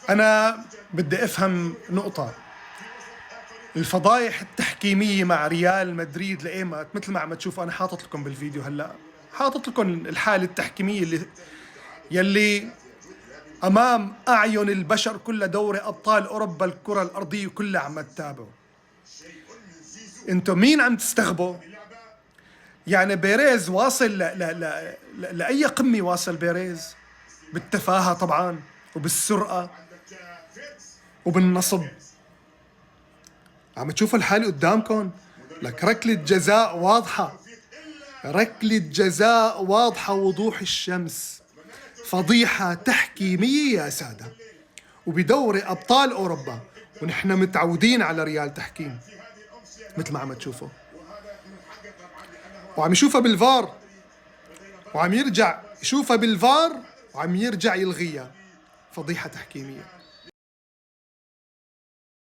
أنا بدي أفهم نقطة. الفضايح التحكيمية مع ريال مدريد لإيمت مثل ما عم تشوفوا، أنا حاطط لكم بالفيديو هلأ، حاطط لكم الحالة التحكيمية يلي أمام أعين البشر كلها، دوري أبطال أوروبا الكرة الأرضية كلها عم تتابعوا. أنتم مين عم تستغبوا؟ يعني بيريز واصل لأي قمة واصل بيريز؟ بالتفاهة طبعا، وبالسرقة، وبالنصب. عم تشوفوا الحالة قدامكم؟ لك ركلة جزاء واضحة، ركلة جزاء واضحة وضوح الشمس، فضيحة تحكيمية يا سادة، وبدوري أبطال أوروبا، ونحن متعودين على ريال تحكيم مثل ما عم تشوفوا. وعم يشوفها بالفار، وعم يرجع يشوفها بالفار، وعم يرجع يلغيها. فضيحة تحكيمية.